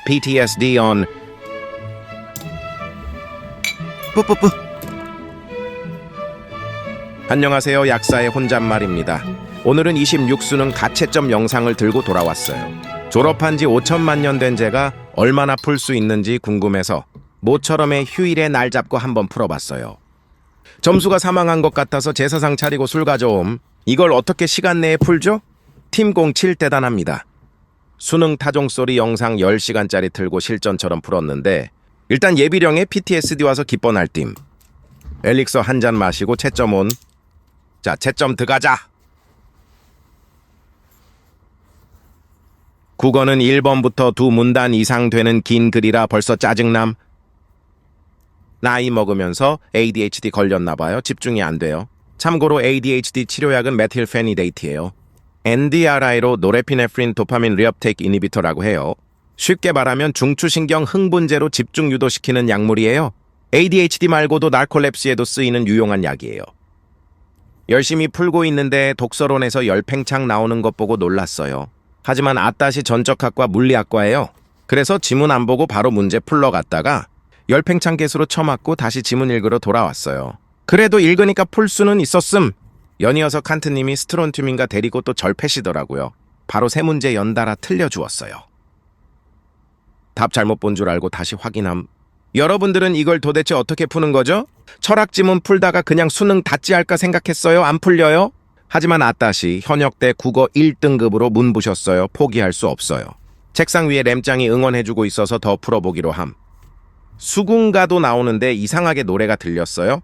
PTSD on 뿌뿌뿌. 안녕하세요. 약사의 혼잣말입니다. 오늘은 26수능 가채점 영상을 들고 돌아왔어요. 졸업한 지 5천만 년 된 제가 얼마나 풀 수 있는지 궁금해서 모처럼의 휴일에 날 잡고 한번 풀어봤어요. 점수가 사망한 것 같아서 제사상 차리고 술 가져옴. 이걸 어떻게 시간 내에 풀죠? 팀 07 대단합니다. 수능 타종소리 영상 10시간짜리 틀고 실전처럼 풀었는데 일단 예비령에 PTSD 와서 기뻐 날팀. 엘릭서 한 잔 마시고 채점 온. 자, 채점 들어가자. 국어는 1번부터 두 문단 이상 되는 긴 글이라 벌써 짜증남. 나이 먹으면서 ADHD 걸렸나봐요. 집중이 안 돼요. 참고로 ADHD 치료약은 메틸페니데이트예요. NDRI로 노레피네프린 도파민 리업테이크 이니비터라고 해요. 쉽게 말하면 중추신경 흥분제로 집중 유도시키는 약물이에요. ADHD 말고도 나콜랩시에도 쓰이는 유용한 약이에요. 열심히 풀고 있는데 독서론에서 열팽창 나오는 것 보고 놀랐어요. 하지만 아따시 전적학과 물리학과예요. 그래서 지문 안 보고 바로 문제 풀러 갔다가 열팽창 개수로 쳐맞고 다시 지문 읽으러 돌아왔어요. 그래도 읽으니까 풀 수는 있었음. 연이어서 칸트님이 스트론튬인가 데리고 또 절 패시더라고요. 바로 세 문제 연달아 틀려주었어요. 답 잘못 본 줄 알고 다시 확인함. 여러분들은 이걸 도대체 어떻게 푸는 거죠? 철학 지문 풀다가 그냥 수능 닫지 할까 생각했어요? 안 풀려요? 하지만 아따시 현역대 국어 1등급으로 문부셨어요. 포기할 수 없어요. 책상 위에 램장이 응원해주고 있어서 더 풀어보기로 함. 수군가도 나오는데 이상하게 노래가 들렸어요?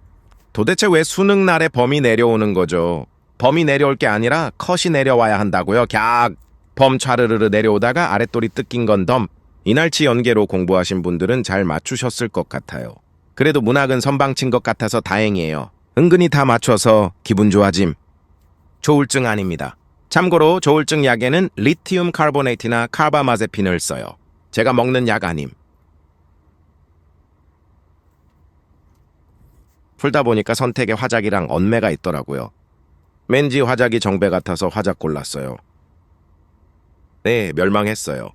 도대체 왜 수능 날에 범이 내려오는 거죠? 범이 내려올 게 아니라 컷이 내려와야 한다고요? 갸악! 범 차르르르 내려오다가 아랫돌이 뜯긴 건 덤. 이날치 연계로 공부하신 분들은 잘 맞추셨을 것 같아요. 그래도 문학은 선방친 것 같아서 다행이에요. 은근히 다 맞춰서 기분 좋아짐. 조울증 아닙니다. 참고로 조울증 약에는 리튬 카보네이트나 카바마제핀을 써요. 제가 먹는 약 아님. 풀다 보니까 선택에 화작이랑 언매가 있더라고요. 왠지 화작이 정배 같아서 화작 골랐어요. 네, 멸망했어요.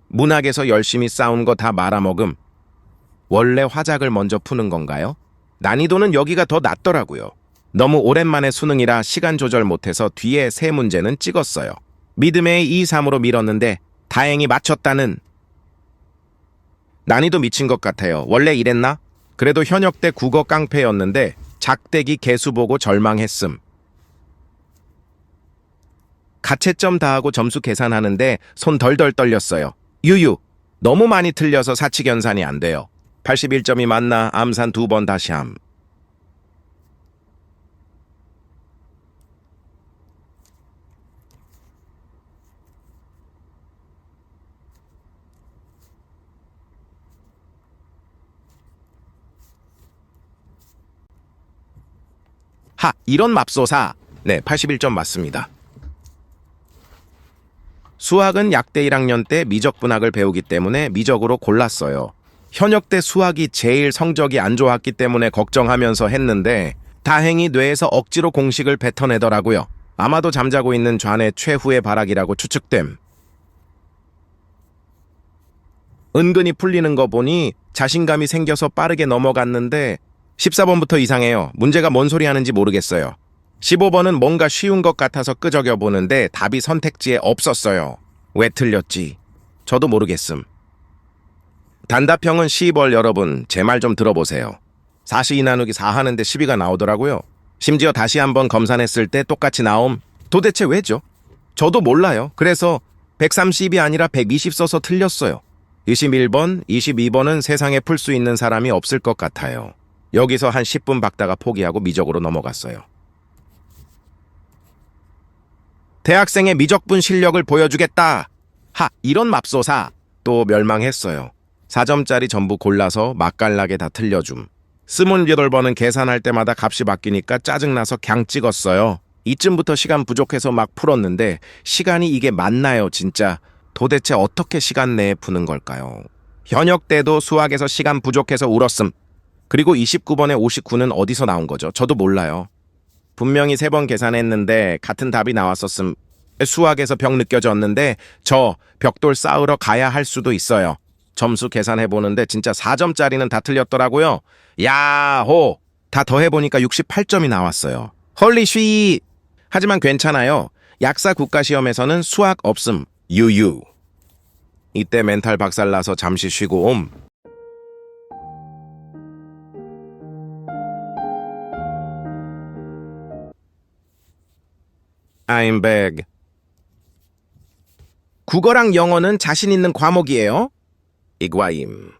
문학에서 열심히 싸운 거 다 말아먹음. 원래 화작을 먼저 푸는 건가요? 난이도는 여기가 더 낫더라고요. 너무 오랜만에 수능이라 시간 조절 못해서 뒤에 세 문제는 찍었어요. 믿음의 2, 3으로 밀었는데 다행히 맞췄다는. 난이도 미친 것 같아요. 원래 이랬나? 그래도 현역대 국어 깡패였는데 작대기 개수 보고 절망했음. 가채점 다 하고 점수 계산하는데 손 덜덜 떨렸어요. 유유. 너무 많이 틀려서 사칙연산이 안 돼요. 81점이 맞나 암산 2번 다시 함. 하, 이런 맙소사. 네, 81점 맞습니다. 수학은 약대 1학년 때 미적분학을 배우기 때문에 미적으로 골랐어요. 현역 때 수학이 제일 성적이 안 좋았기 때문에 걱정하면서 했는데 다행히 뇌에서 억지로 공식을 뱉어내더라고요. 아마도 잠자고 있는 좌뇌 최후의 발악이라고 추측됨. 은근히 풀리는 거 보니 자신감이 생겨서 빠르게 넘어갔는데 14번부터 이상해요. 문제가 뭔 소리 하는지 모르겠어요. 15번은 뭔가 쉬운 것 같아서 끄적여 보는데 답이 선택지에 없었어요. 왜 틀렸지? 저도 모르겠음. 단답형은 12월 여러분 제 말 좀 들어보세요. 4시 2 나누기 4 하는데 12가 나오더라고요. 심지어 다시 한번 검산했을 때 똑같이 나옴. 도대체 왜죠? 저도 몰라요. 그래서 130이 아니라 120 써서 틀렸어요. 21번, 22번은 세상에 풀 수 있는 사람이 없을 것 같아요. 여기서 한 10분 박다가 포기하고 미적으로 넘어갔어요. 대학생의 미적분 실력을 보여주겠다. 하, 이런 맙소사. 또 멸망했어요. 4점짜리 전부 골라서 맛깔나게 다 틀려줌. 28번은 계산할 때마다 값이 바뀌니까 짜증나서 그냥 찍었어요. 이쯤부터 시간 부족해서 막 풀었는데 시간이 이게 맞나요 진짜? 도대체 어떻게 시간 내에 푸는 걸까요? 현역 때도 수학에서 시간 부족해서 울었음. 그리고 29번에 59는 어디서 나온 거죠? 저도 몰라요. 분명히 3번 계산했는데 같은 답이 나왔었음. 수학에서 벽 느껴졌는데 저 벽돌 쌓으러 가야 할 수도 있어요. 점수 계산해보는데 진짜 4점짜리는 다 틀렸더라고요. 야호! 다 더해보니까 68점이 나왔어요. 헐리 쉬! 하지만 괜찮아요. 약사 국가시험에서는 수학 없음. 유유. 이때 멘탈 박살나서 잠시 쉬고 옴. I'm back. 국어랑 영어는 자신 있는 과목이에요? 이과임.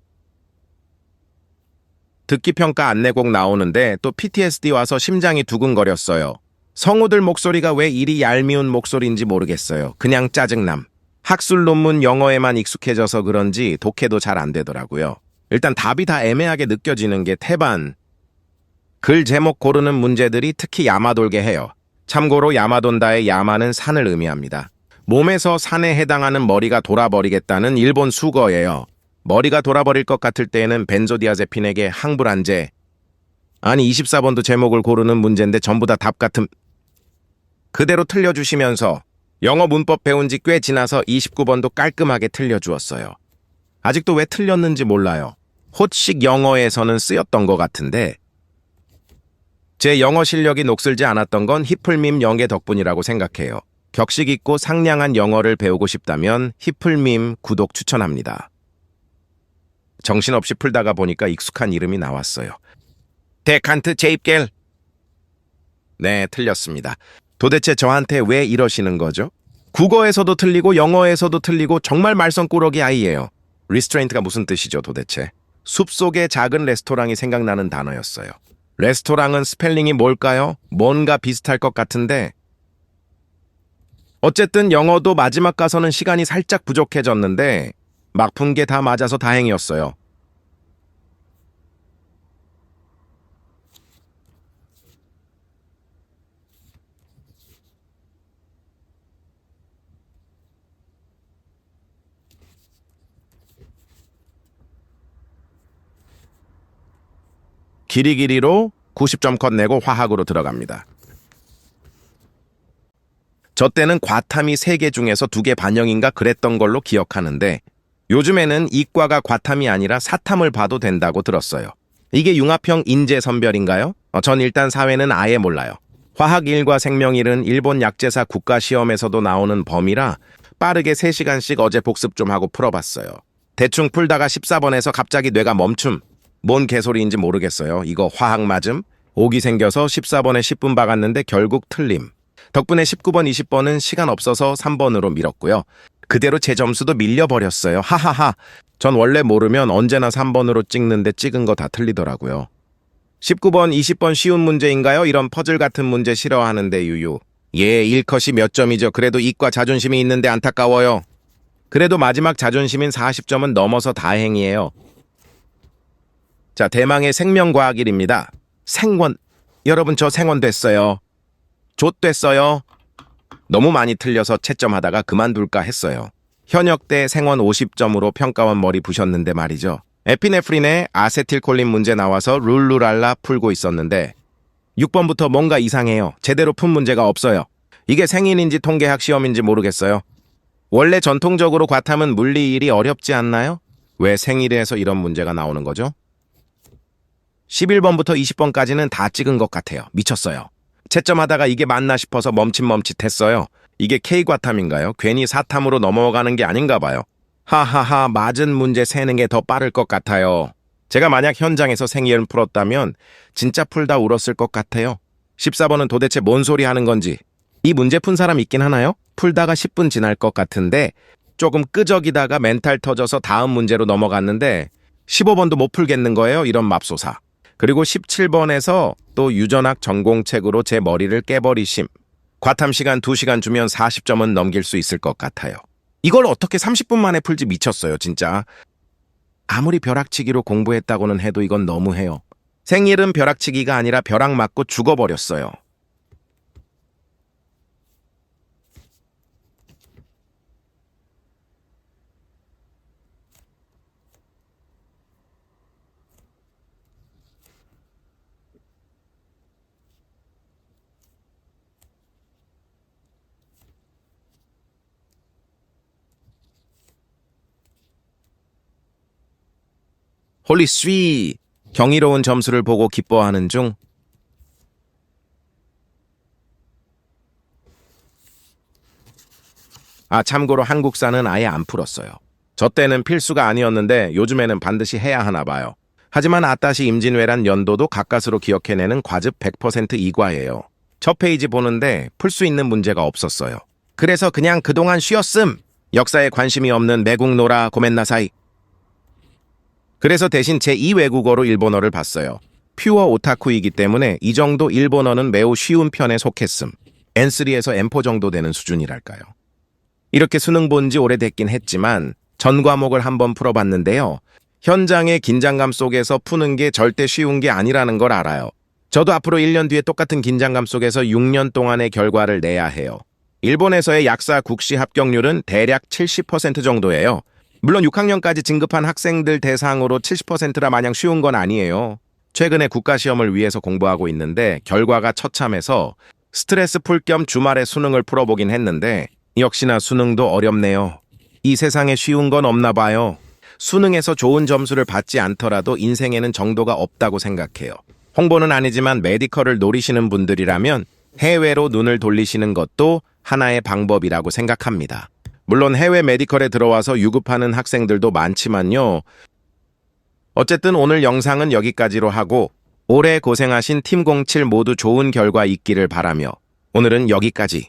듣기 평가 안내곡 나오는데 또 PTSD 와서 심장이 두근거렸어요. 성우들 목소리가 왜 이리 얄미운 목소리인지 모르겠어요. 그냥 짜증남. 학술 논문 영어에만 익숙해져서 그런지 독해도 잘 안 되더라고요. 일단 답이 다 애매하게 느껴지는 게 태반. 글 제목 고르는 문제들이 특히 야마돌게 해요. 참고로 야마돈다의 야마는 산을 의미합니다. 몸에서 산에 해당하는 머리가 돌아버리겠다는 일본 수거예요. 머리가 돌아버릴 것 같을 때에는 벤조디아제핀에게 항불안제. 아니 24번도 제목을 고르는 문제인데 전부 다 답 같음. 그대로 틀려주시면서 영어 문법 배운 지 꽤 지나서 29번도 깔끔하게 틀려주었어요. 아직도 왜 틀렸는지 몰라요. 호식 영어에서는 쓰였던 것 같은데 제 영어 실력이 녹슬지 않았던 건 히플밈 영계 덕분이라고 생각해요. 격식 있고 상냥한 영어를 배우고 싶다면 히플밈 구독 추천합니다. 정신없이 풀다가 보니까 익숙한 이름이 나왔어요. 데칸트 제입겔. 네, 틀렸습니다. 도대체 저한테 왜 이러시는 거죠? 국어에서도 틀리고 영어에서도 틀리고 정말 말썽꾸러기 아이예요. 리스트레인트가 무슨 뜻이죠 도대체? 숲속의 작은 레스토랑이 생각나는 단어였어요. 레스토랑은 스펠링이 뭘까요? 뭔가 비슷할 것 같은데 어쨌든 영어도 마지막 가서는 시간이 살짝 부족해졌는데 막 푼 게 다 맞아서 다행이었어요. 길이길이로 90점 컷 내고 화학으로 들어갑니다. 저 때는 과탐이 3개 중에서 2개 반영인가 그랬던 걸로 기억하는데 요즘에는 이과가 과탐이 아니라 사탐을 봐도 된다고 들었어요. 이게 융합형 인재 선별인가요? 전 일단 사회는 아예 몰라요. 화학 1과 생명 1은 일본 약제사 국가시험에서도 나오는 범위라 빠르게 3시간씩 어제 복습 좀 하고 풀어봤어요. 대충 풀다가 14번에서 갑자기 뇌가 멈춤. 뭔 개소리인지 모르겠어요. 이거 화학 맞음? 오기 생겨서 14번에 10분 박았는데 결국 틀림. 덕분에 19번, 20번은 시간 없어서 3번으로 밀었고요. 그대로 제 점수도 밀려버렸어요. 하하하. 전 원래 모르면 언제나 3번으로 찍는데 찍은 거 다 틀리더라고요. 19번, 20번 쉬운 문제인가요? 이런 퍼즐 같은 문제 싫어하는데 유유. 예, 1컷이 몇 점이죠. 그래도 이과 자존심이 있는데 안타까워요. 그래도 마지막 자존심인 40점은 넘어서 다행이에요. 자, 대망의 생명과학일입니다. 생원. 여러분 저 생원 됐어요. 좆됐어요. 너무 많이 틀려서 채점하다가 그만둘까 했어요. 현역 때 생원 50점으로 평가원 머리 부셨는데 말이죠. 에피네프린에 아세틸콜린 문제 나와서 룰루랄라 풀고 있었는데 6번부터 뭔가 이상해요. 제대로 푼 문제가 없어요. 이게 생인인지 통계학 시험인지 모르겠어요. 원래 전통적으로 과탐은 물리일이 어렵지 않나요? 왜 생일에서 이런 문제가 나오는 거죠? 11번부터 20번까지는 다 찍은 것 같아요. 미쳤어요. 채점하다가 이게 맞나 싶어서 멈칫멈칫했어요. 이게 K과탐인가요? 괜히 사탐으로 넘어가는 게 아닌가 봐요. 하하하, 맞은 문제 세는 게 더 빠를 것 같아요. 제가 만약 현장에서 생이을 풀었다면 진짜 풀다 울었을 것 같아요. 14번은 도대체 뭔 소리 하는 건지. 이 문제 푼 사람 있긴 하나요? 풀다가 10분 지날 것 같은데 조금 끄적이다가 멘탈 터져서 다음 문제로 넘어갔는데 15번도 못 풀겠는 거예요. 이런 맙소사. 그리고 17번에서 또 유전학 전공책으로 제 머리를 깨버리심. 과탐 시간 2시간 주면 40점은 넘길 수 있을 것 같아요. 이걸 어떻게 30분 만에 풀지 미쳤어요, 진짜. 아무리 벼락치기로 공부했다고는 해도 이건 너무해요. 생일은 벼락치기가 아니라 벼락 맞고 죽어버렸어요. 홀리 스윗! 경이로운 점수를 보고 기뻐하는 중. 참고로 한국사는 아예 안 풀었어요. 저 때는 필수가 아니었는데 요즘에는 반드시 해야 하나 봐요. 하지만 아따시 임진왜란 연도도 가까스로 기억해내는 과즙 100% 이과예요. 첫 페이지 보는데 풀 수 있는 문제가 없었어요. 그래서 그냥 그동안 쉬었음. 역사에 관심이 없는 매국노라 고멘나사이. 그래서 대신 제2 외국어로 일본어를 봤어요. 퓨어 오타쿠이기 때문에 이 정도 일본어는 매우 쉬운 편에 속했음. N3에서 M4 정도 되는 수준이랄까요. 이렇게 수능 본 지 오래됐긴 했지만 전 과목을 한번 풀어봤는데요. 현장의 긴장감 속에서 푸는 게 절대 쉬운 게 아니라는 걸 알아요. 저도 앞으로 1년 뒤에 똑같은 긴장감 속에서 6년 동안의 결과를 내야 해요. 일본에서의 약사 국시 합격률은 대략 70% 정도예요. 물론 6학년까지 진급한 학생들 대상으로 70%라 마냥 쉬운 건 아니에요. 최근에 국가시험을 위해서 공부하고 있는데 결과가 처참해서 스트레스 풀 겸 주말에 수능을 풀어보긴 했는데 역시나 수능도 어렵네요. 이 세상에 쉬운 건 없나 봐요. 수능에서 좋은 점수를 받지 않더라도 인생에는 정도가 없다고 생각해요. 홍보는 아니지만 메디컬을 노리시는 분들이라면 해외로 눈을 돌리시는 것도 하나의 방법이라고 생각합니다. 물론 해외 메디컬에 들어와서 유급하는 학생들도 많지만요. 어쨌든 오늘 영상은 여기까지로 하고 올해 고생하신 팀07 모두 좋은 결과 있기를 바라며 오늘은 여기까지.